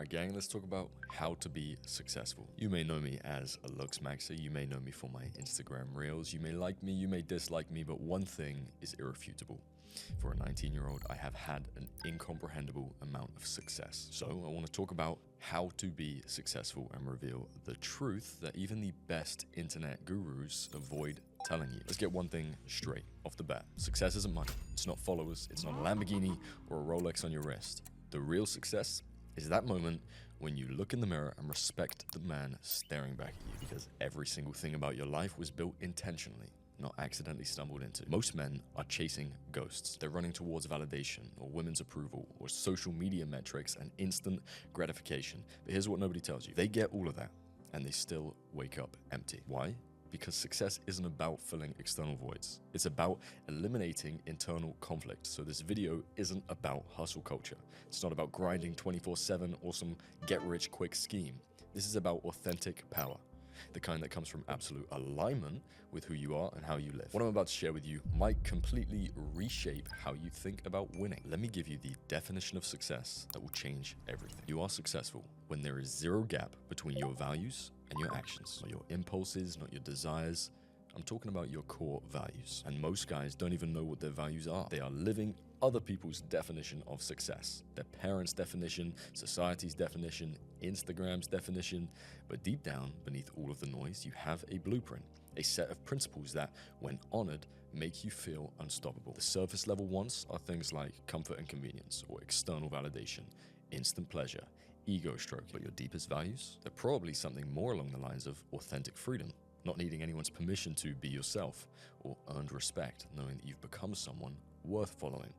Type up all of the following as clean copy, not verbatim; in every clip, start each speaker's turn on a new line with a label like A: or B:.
A: Alright gang, let's talk about how to be successful. You may know me as a looks maxer, you may know me for my Instagram reels, you may like me, you may dislike me, but one thing is irrefutable. For a 19-year-old, I have had an incomprehensible amount of success. So I want to talk about how to be successful and reveal the truth that even the best internet gurus avoid telling you. Let's get one thing straight off the bat. Success isn't money, it's not followers, it's not a Lamborghini or a Rolex on your wrist. The real success is that moment when you look in the mirror and respect the man staring back at you, because every single thing about your life was built intentionally, not accidentally stumbled into. Most men are chasing ghosts. They're running towards validation or women's approval or social media metrics and instant gratification. But here's what nobody tells you. They get all of that and they still wake up empty. Why? Because success isn't about filling external voids. It's about eliminating internal conflict. So this video isn't about hustle culture. It's not about grinding 24/7 or some get-rich-quick scheme. This is about authentic power, the kind that comes from absolute alignment with who you are and how you live. What I'm about to share with you might completely reshape how you think about winning. Let me give you the definition of success that will change everything. You are successful when there is zero gap between your values and your actions, not your impulses, not your desires. I'm talking about your core values. And most guys don't even know what their values are. They are living other people's definition of success, their parents' definition, society's definition, Instagram's definition. But deep down, beneath all of the noise, you have a blueprint, a set of principles that, when honored, make you feel unstoppable. The surface level wants are things like comfort and convenience, or external validation, instant pleasure, ego stroking. But your deepest values? They're probably something more along the lines of authentic freedom, not needing anyone's permission to be yourself, or earned respect, knowing that you've become someone worth following,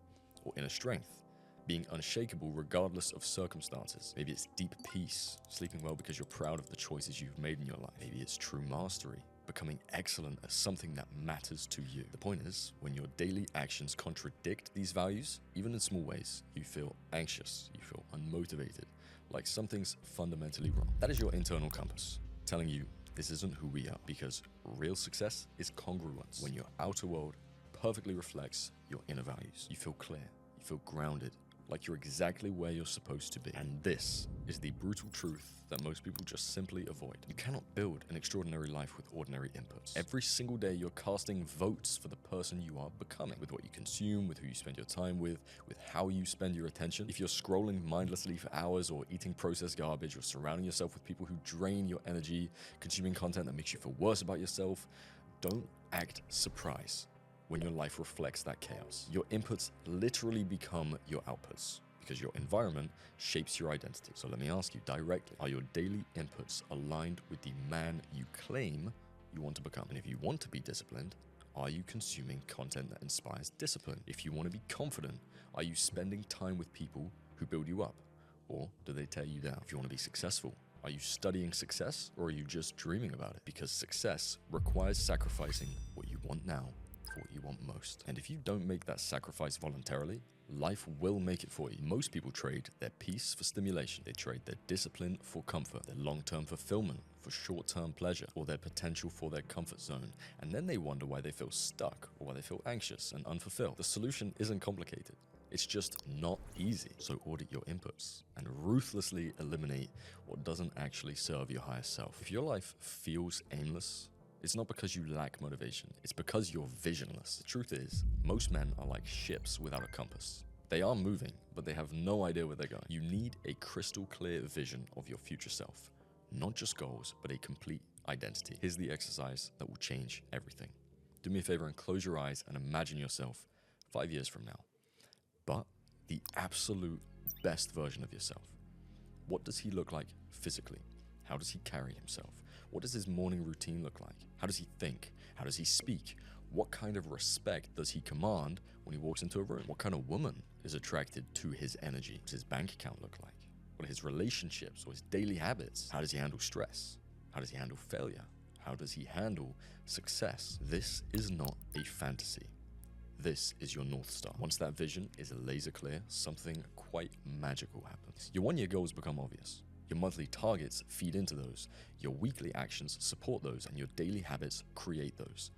A: or inner strength, being unshakable regardless of circumstances. Maybe it's deep peace, sleeping well because you're proud of the choices you've made in your life. Maybe it's true mastery, becoming excellent at something that matters to you. The point is, when your daily actions contradict these values, even in small ways, you feel anxious, you feel unmotivated, like something's fundamentally wrong. That is your internal compass, telling you this isn't who we are, because real success is congruence. When your outer world perfectly reflects your inner values, you feel clear, you feel grounded, like you're exactly where you're supposed to be. And this is the brutal truth that most people just simply avoid. You cannot build an extraordinary life with ordinary inputs. Every single day you're casting votes for the person you are becoming, with what you consume, with who you spend your time with how you spend your attention. If you're scrolling mindlessly for hours or eating processed garbage or surrounding yourself with people who drain your energy, consuming content that makes you feel worse about yourself, don't act surprised when your life reflects that chaos. Your inputs literally become your outputs, because your environment shapes your identity. So let me ask you directly, are your daily inputs aligned with the man you claim you want to become? And if you want to be disciplined, are you consuming content that inspires discipline? If you want to be confident, are you spending time with people who build you up, or do they tear you down? If you want to be successful, are you studying success, or are you just dreaming about it? Because success requires sacrificing what you want now for what you want most. And if you don't make that sacrifice voluntarily, life will make it for you. Most people trade their peace for stimulation. They trade their discipline for comfort, their long-term fulfillment for short-term pleasure, or their potential for their comfort zone. And then they wonder why they feel stuck or why they feel anxious and unfulfilled. The solution isn't complicated. It's just not easy. So audit your inputs and ruthlessly eliminate what doesn't actually serve your higher self. If your life feels aimless, it's not because you lack motivation, it's because you're visionless. The truth is, most men are like ships without a compass. They are moving, but they have no idea where they're going. You need a crystal clear vision of your future self. Not just goals, but a complete identity. Here's the exercise that will change everything. Do me a favor and close your eyes and imagine yourself 5 years from now, but the absolute best version of yourself. What does he look like physically? How does he carry himself? What does his morning routine look like? How does he think? How does he speak? What kind of respect does he command when he walks into a room? What kind of woman is attracted to his energy? What does his bank account look like? What are his relationships or his daily habits? How does he handle stress? How does he handle failure? How does he handle success? This is not a fantasy. This is your North Star. Once that vision is laser clear, something quite magical happens. Your 1-year goals become obvious. Your monthly targets feed into those, your weekly actions support those, and your daily habits create those.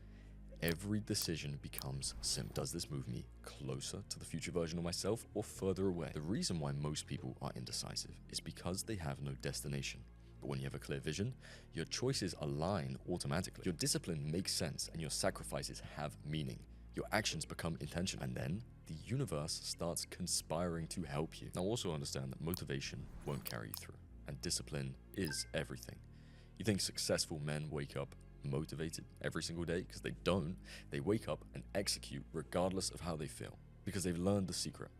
A: Every decision becomes simple. Does this move me closer to the future version of myself or further away? The reason why most people are indecisive is because they have no destination. But when you have a clear vision, your choices align automatically. Your discipline makes sense and your sacrifices have meaning. Your actions become intentional, and then the universe starts conspiring to help you. Now also understand that motivation won't carry you through, and discipline is everything. You think successful men wake up motivated every single day? Because they don't. They wake up and execute regardless of how they feel, because they've learned the secret.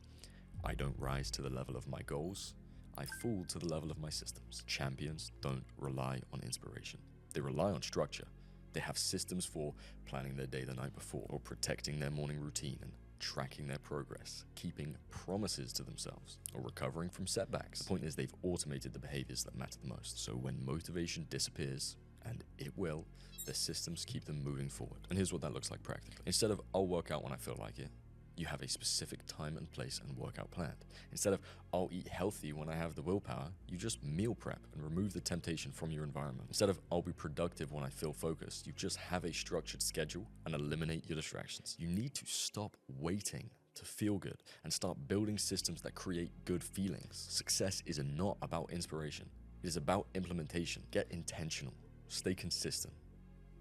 A: I don't rise to the level of my goals, I fall to the level of my systems. Champions don't rely on inspiration. They rely on structure. They have systems for planning their day the night before, or protecting their morning routine and tracking their progress, keeping promises to themselves, or recovering from setbacks. The point is, they've automated the behaviors that matter the most. So when motivation disappears, and it will, the systems keep them moving forward. And here's what that looks like practically. Instead of I'll work out when I feel like it, you have a specific time and place and workout planned. Instead of I'll eat healthy when I have the willpower, you just meal prep and remove the temptation from your environment. Instead of I'll be productive when I feel focused, you just have a structured schedule and eliminate your distractions. You need to stop waiting to feel good and start building systems that create good feelings. Success is not about inspiration. It is about implementation. Get intentional. Stay consistent.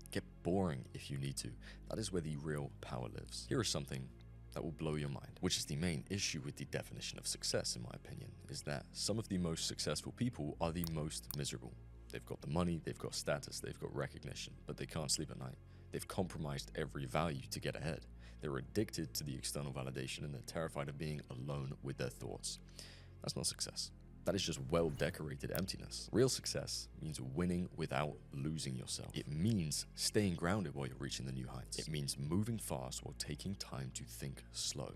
A: Get boring if you need to. That is where the real power lives. Here is something that will blow your mind, which is the main issue with the definition of success, in my opinion, is that some of the most successful people are the most miserable. They've got the money, they've got status, they've got recognition, but they can't sleep at night. They've compromised every value to get ahead. They're addicted to the external validation and they're terrified of being alone with their thoughts. That's not success. That is just well-decorated emptiness. Real success means winning without losing yourself. It means staying grounded while you're reaching the new heights. It means moving fast while taking time to think slow.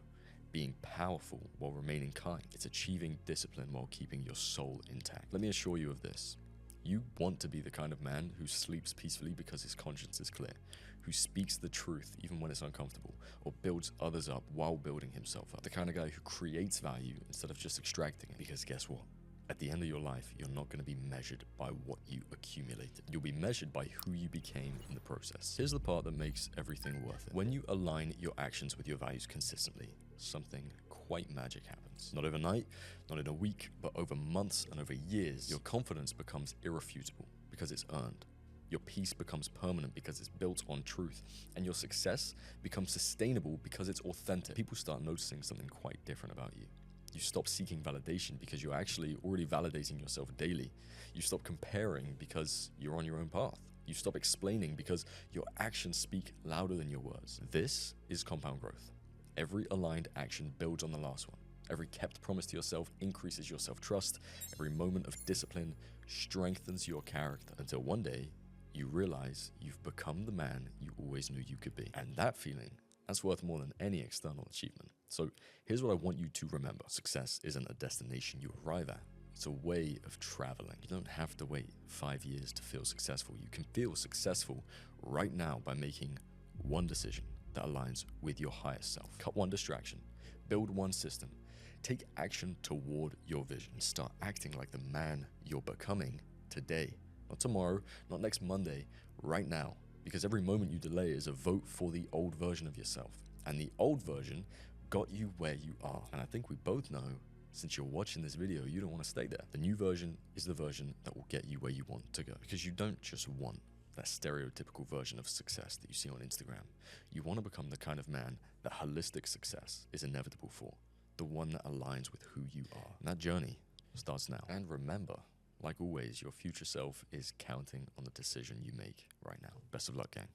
A: Being powerful while remaining kind. It's achieving discipline while keeping your soul intact. Let me assure you of this. You want to be the kind of man who sleeps peacefully because his conscience is clear, who speaks the truth even when it's uncomfortable, or builds others up while building himself up. The kind of guy who creates value instead of just extracting it. Because guess what? At the end of your life, you're not going to be measured by what you accumulated. You'll be measured by who you became in the process. Here's the part that makes everything worth it. When you align your actions with your values consistently, something quite magic happens. Not overnight, not in a week, but over months and over years, your confidence becomes irrefutable because it's earned. Your peace becomes permanent because it's built on truth, and your success becomes sustainable because it's authentic. People start noticing something quite different about you. You stop seeking validation because you're actually already validating yourself daily. You stop comparing because you're on your own path. You stop explaining because your actions speak louder than your words. This is compound growth. Every aligned action builds on the last one. Every kept promise to yourself increases your self-trust. Every moment of discipline strengthens your character until one day you realize you've become the man you always knew you could be. And that feeling, that's worth more than any external achievement. So here's what I want you to remember. Success isn't a destination you arrive at. It's a way of traveling. You don't have to wait 5 years to feel successful. You can feel successful right now by making one decision that aligns with your highest self. Cut one distraction, build one system, take action toward your vision. Start acting like the man you're becoming today. Not tomorrow, not next Monday, right now. Because every moment you delay is a vote for the old version of yourself. And the old version got you where you are. And I think we both know, since you're watching this video, you don't want to stay there. The new version is the version that will get you where you want to go. Because you don't just want that stereotypical version of success that you see on Instagram. You want to become the kind of man that holistic success is inevitable for. The one that aligns with who you are. And that journey starts now. And remember, like always, your future self is counting on the decision you make right now. Best of luck, gang.